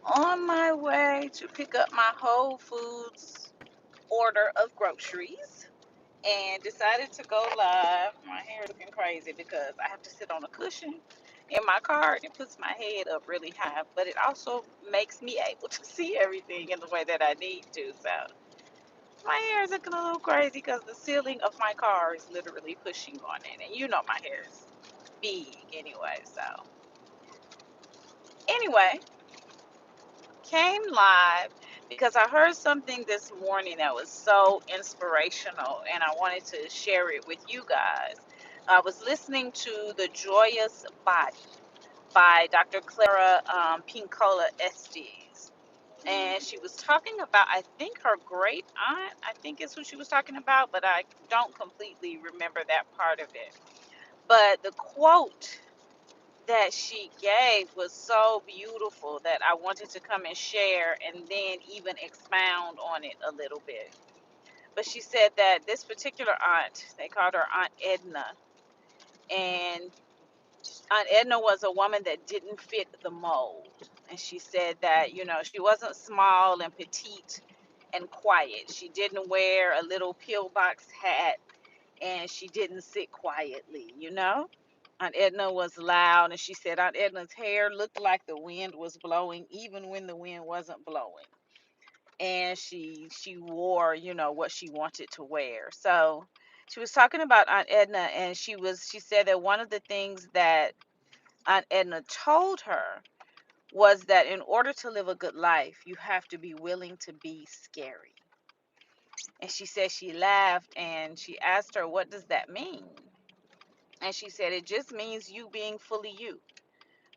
on my way to pick up my Whole Foods order of groceries and decided to go live. My hair looking crazy because I have to sit on a cushion in my car and it puts my head up really high, but it also makes me able to see everything in the way that I need to. So my hair is looking a little crazy because the ceiling of my car is literally pushing on it. And you know my hair is big anyway. So anyway, came live because I heard something this morning that was so inspirational and I wanted to share it with you guys. I was listening to The Joyous Body by Dr. Clara Pincola Estes. And she was talking about, I think her great aunt, I think is who she was talking about, but I don't completely remember that part of it. But the quote that she gave was so beautiful that I wanted to come and share and then even expound on it a little bit. But she said that this particular aunt, they called her Aunt Edna, and Aunt Edna was a woman that didn't fit the mold. And she said that, she wasn't small and petite and quiet. She didn't wear a little pillbox hat and she didn't sit quietly. Aunt Edna was loud, and she said Aunt Edna's hair looked like the wind was blowing, even when the wind wasn't blowing. And she wore, what she wanted to wear. So she was talking about Aunt Edna, and she said that one of the things that Aunt Edna told her was that in order to live a good life, you have to be willing to be scary. And she said she laughed and she asked her, "What does that mean?" And she said, "It just means you being fully you.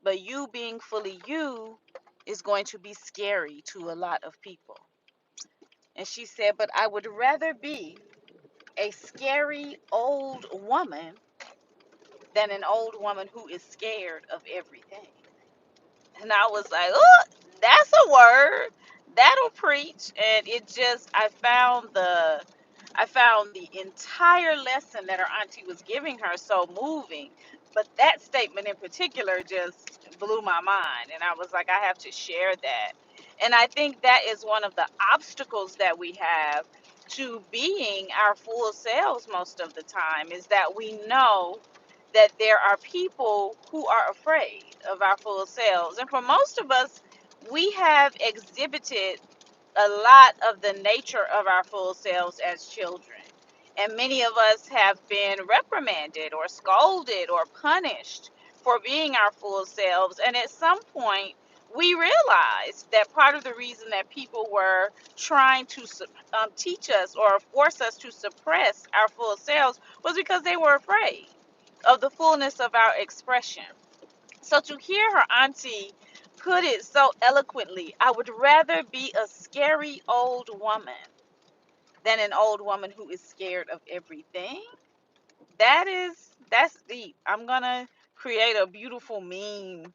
But you being fully you is going to be scary to a lot of people." And she said, "But I would rather be a scary old woman than an old woman who is scared of everything." And I was like, "Oh, that's a word. That'll preach." And I found the entire lesson that her auntie was giving her so moving. But that statement in particular just blew my mind. And I was like, I have to share that. And I think that is one of the obstacles that we have to being our full selves most of the time, is that we know that there are people who are afraid of our full selves. And for most of us, we have exhibited a lot of the nature of our full selves as children. And many of us have been reprimanded or scolded or punished for being our full selves. And at some point, we realized that part of the reason that people were trying to teach us or force us to suppress our full selves was because they were afraid of the fullness of our expression. So to hear her auntie put it so eloquently, "I would rather be a scary old woman than an old woman who is scared of everything." That's deep. I'm gonna create a beautiful meme,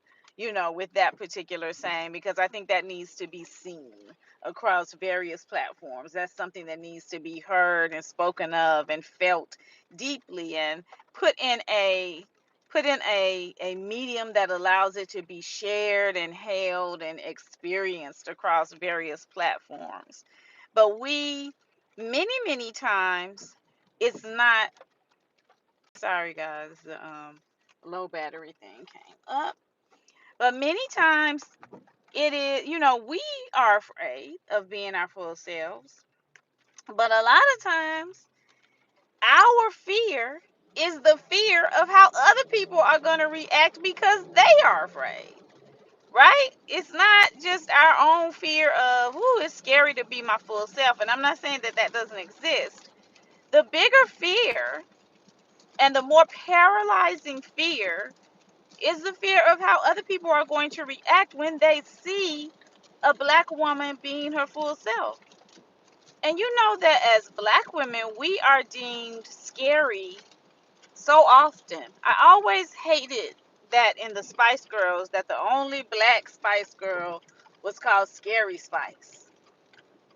with that particular saying, because I think that needs to be seen across various platforms. That's something that needs to be heard and spoken of and felt deeply, and put in a put in a medium that allows it to be shared and held and experienced across various platforms. But we, many times, it's not. Sorry, guys, the low battery thing came up. But many times it is, we are afraid of being our full selves. But a lot of times, our fear is the fear of how other people are going to react because they are afraid, right? It's not just our own fear of, "Ooh, it's scary to be my full self." And I'm not saying that that doesn't exist. The bigger fear and the more paralyzing fear is the fear of how other people are going to react when they see a black woman being her full self. And you know that as black women, we are deemed scary so often. I always hated that in the Spice Girls, that the only black Spice Girl was called Scary Spice.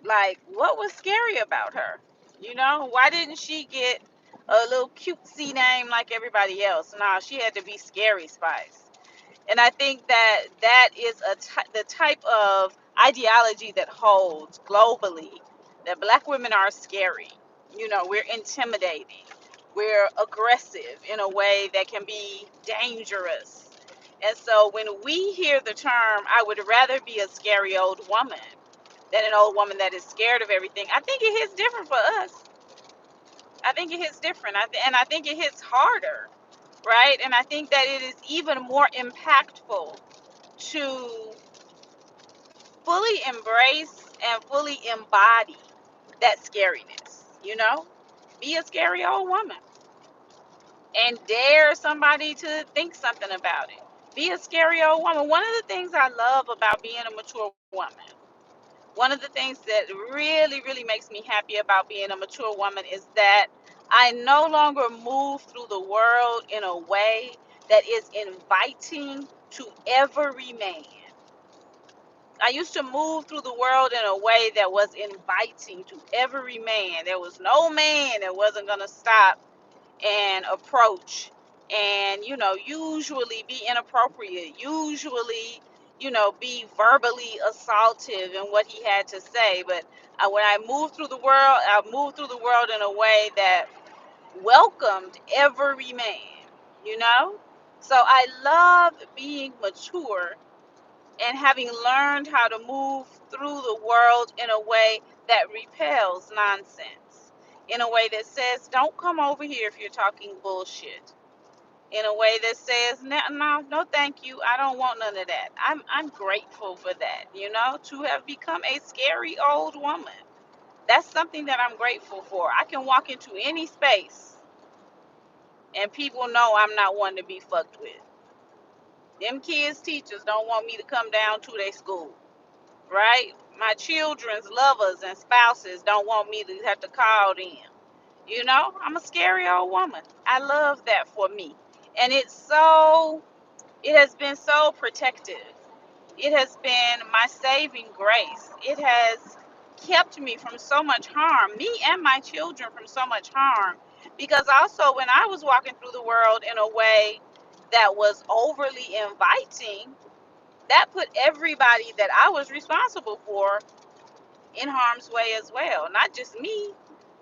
Like, what was scary about her? Why didn't she get a little cutesy name like everybody else? No, she had to be Scary Spice. And I think that that is the type of ideology that holds globally, that black women are scary. You know, we're intimidating. We're aggressive in a way that can be dangerous. And so when we hear the term, I would rather be a scary old woman than an old woman that is scared of everything, I think it hits different for us. I think it hits different. And I think it hits harder, right? And I think that it is even more impactful to fully embrace and fully embody that scariness, you know? Be a scary old woman and dare somebody to think something about it. Be a scary old woman. One of the things I love about being a mature woman, one of the things that really, really makes me happy about being a mature woman is that I no longer move through the world in a way that is inviting to every man. I used to move through the world in a way that was inviting to every man. There was no man that wasn't going to stop and approach and, usually be inappropriate, usually, be verbally assaultive in what he had to say. But when I moved through the world, I moved through the world in a way that welcomed every man, you know? So I love being mature and having learned how to move through the world in a way that repels nonsense, in a way that says, don't come over here if you're talking bullshit, in a way that says, no, no, no, thank you, I don't want none of that. I'm grateful for that, to have become a scary old woman. That's something that I'm grateful for. I can walk into any space and people know I'm not one to be fucked with. Them kids' teachers don't want me to come down to their school, right? My children's lovers and spouses don't want me to have to call them. I'm a scary old woman. I love that for me. And it has been so protective. It has been my saving grace. It has kept me from so much harm, me and my children from so much harm. Because also, when I was walking through the world in a way that was overly inviting, that put everybody that I was responsible for in harm's way as well. Not just me,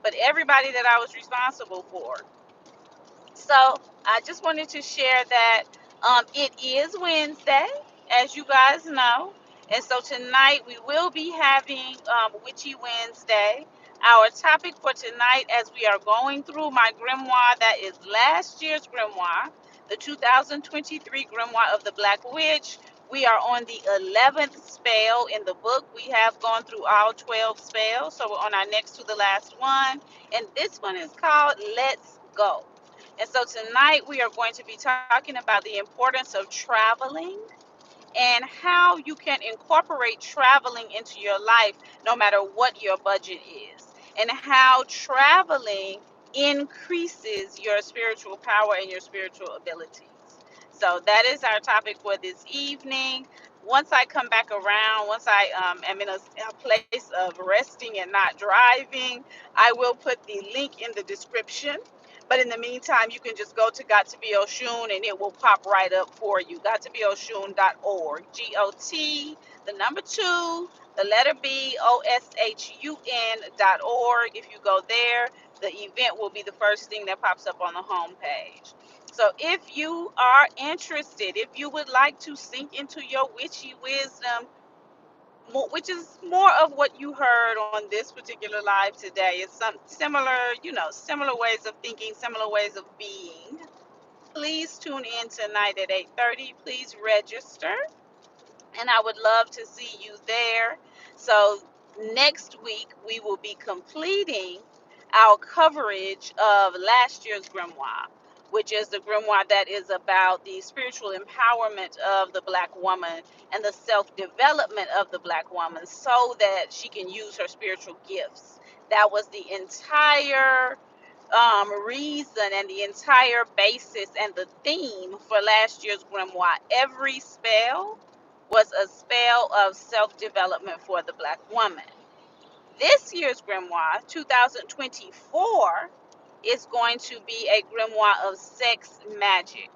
but everybody that I was responsible for. So I just wanted to share that it is Wednesday, as you guys know. And so tonight we will be having Witchy Wednesday. Our topic for tonight, as we are going through my grimoire, that is last year's grimoire, the 2023 grimoire of the Black Witch. We are on the 11th spell in the book. We have gone through all 12 spells, so we're on our next to the last one. And this one is called Let's Go. And so tonight we are going to be talking about the importance of traveling and how you can incorporate traveling into your life no matter what your budget is, and how traveling increases your spiritual power and your spiritual abilities. So that is our topic for this evening. Once I come back around, once I am in a place of resting and not driving, I will put the link in the description. But in the meantime, you can just go to Got2BOshun and it will pop right up for you. Got2BOshun.org. GOT, the number 2, the letter B, OSHUN.org. If you go there, the event will be the first thing that pops up on the homepage. So if you are interested, if you would like to sink into your witchy wisdom, which is more of what you heard on this particular live today. It's some similar, similar ways of thinking, similar ways of being. Please tune in tonight at 8:30. Please register, and I would love to see you there. So next week we will be completing our coverage of last year's grimoire, which is the grimoire that is about the spiritual empowerment of the Black woman and the self-development of the Black woman so that she can use her spiritual gifts. That was the entire reason and the entire basis and the theme for last year's grimoire. Every spell was a spell of self-development for the Black woman. This year's grimoire, 2024, is going to be a grimoire of sex magic.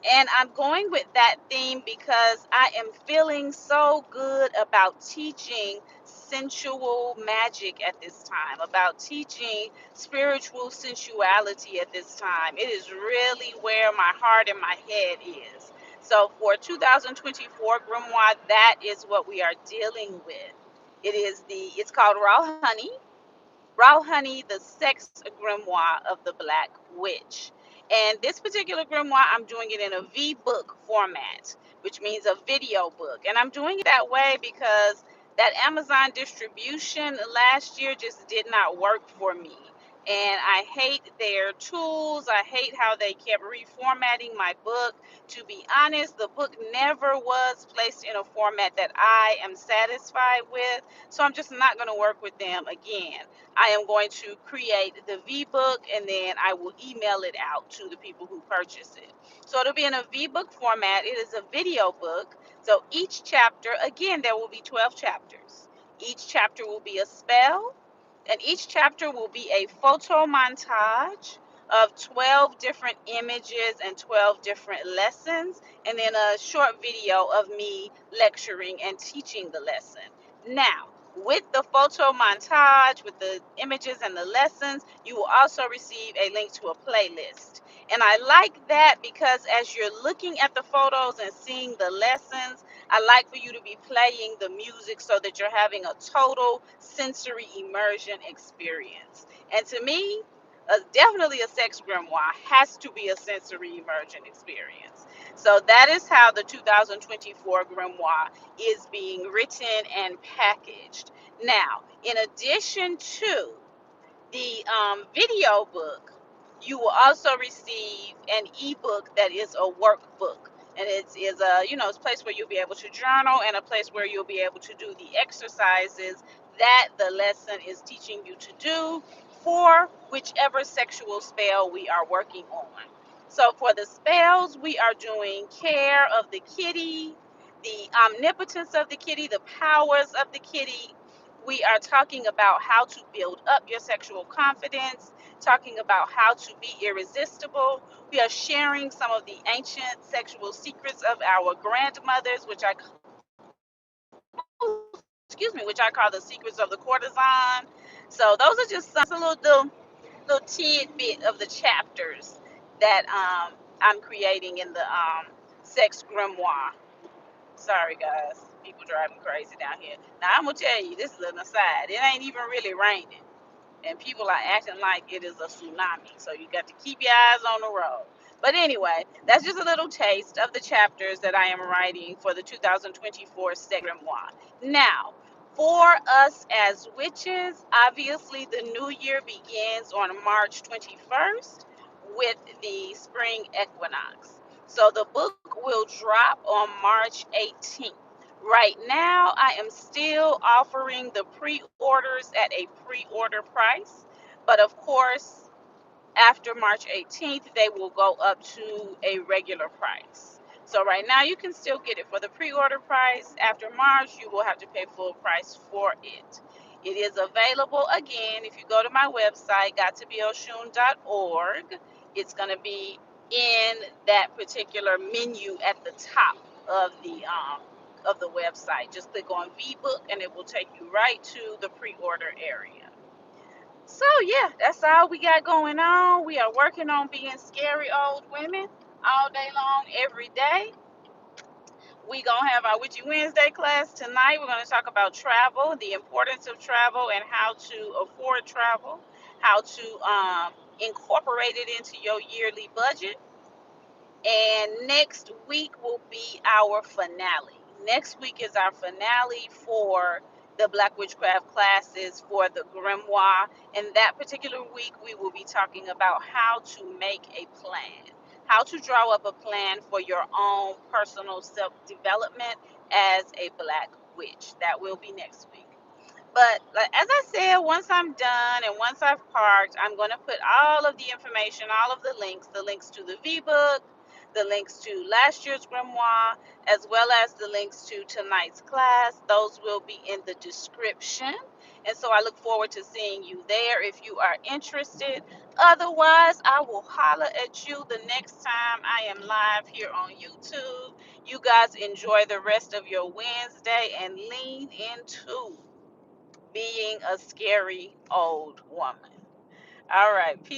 And I'm going with that theme because I am feeling so good about teaching sensual magic at this time, about teaching spiritual sensuality at this time. It is really where my heart and my head is. So for 2024 Grimoire, that is what we are dealing with. It's called Raw Honey. Raw Honey, the Sex Grimoire of the Black Witch. And this particular grimoire, I'm doing it in a V-book format, which means a video book. And I'm doing it that way because that Amazon distribution last year just did not work for me. And I hate their tools. I hate how they kept reformatting my book. To be honest, the book never was placed in a format that I am satisfied with. So I'm just not going to work with them again. I am going to create the V-book and then I will email it out to the people who purchase it. So it'll be in a V-book format. It is a video book. So each chapter, again, there will be 12 chapters. Each chapter will be a spell, and each chapter will be a photo montage of 12 different images and 12 different lessons, and then a short video of me lecturing and teaching the lesson. Now, with the photo montage, with the images and the lessons, you will also receive a link to a playlist. And I like that because as you're looking at the photos and seeing the lessons, I like for you to be playing the music so that you're having a total sensory immersion experience. And to me, definitely a sex grimoire has to be a sensory immersion experience. So that is how the 2024 grimoire is being written and packaged. Now, in addition to the video book, you will also receive an ebook that is a workbook. And it's a, it's a place where you'll be able to journal and a place where you'll be able to do the exercises that the lesson is teaching you to do for whichever sexual spell we are working on. So for the spells, we are doing care of the kitty, the omnipotence of the kitty, the powers of the kitty. We are talking about how to build up your sexual confidence, talking about how to be irresistible. We are sharing some of the ancient sexual secrets of our grandmothers, which I call the secrets of the courtesan. So those are just some little tidbit of the chapters that I'm creating in the sex grimoire. Sorry, guys. People driving crazy down here. Now, I'm going to tell you, this is an aside. It ain't even really raining. And people are acting like it is a tsunami. So you got to keep your eyes on the road. But anyway, that's just a little taste of the chapters that I am writing for the 2024 Sex Grimoire. Now, for us as witches, obviously the new year begins on March 21st with the spring equinox. So the book will drop on March 18th. Right now, I am still offering the pre-orders at a pre-order price, but of course, after March 18th, they will go up to a regular price. So right now, you can still get it for the pre-order price. After March, you will have to pay full price for it. It is available again if you go to my website, Got2BOshun.org. It's going to be in that particular menu at the top of the website. Just click on VBook and it will take you right to the pre-order area. So yeah, that's all we got going on. We are working on being scary old women all day long, every day. We gonna have our Witchy Wednesday class tonight. We're gonna talk about travel, the importance of travel, and how to afford travel, how to incorporate it into your yearly budget. And next week will be our finale. Next week is our finale for the Black Witchcraft classes for the Grimoire. And that particular week, we will be talking about how to make a plan, how to draw up a plan for your own personal self development as a Black witch. That will be next week. But like, as I said, once I'm done and once I've parked, I'm going to put all of the information, all of the links to the V-book, the links to last year's grimoire, as well as the links to tonight's class. Those will be in the description. And so I look forward to seeing you there if you are interested. Otherwise, I will holler at you the next time I am live here on YouTube. You guys enjoy the rest of your Wednesday and lean into being a scary old woman. All right. Peace.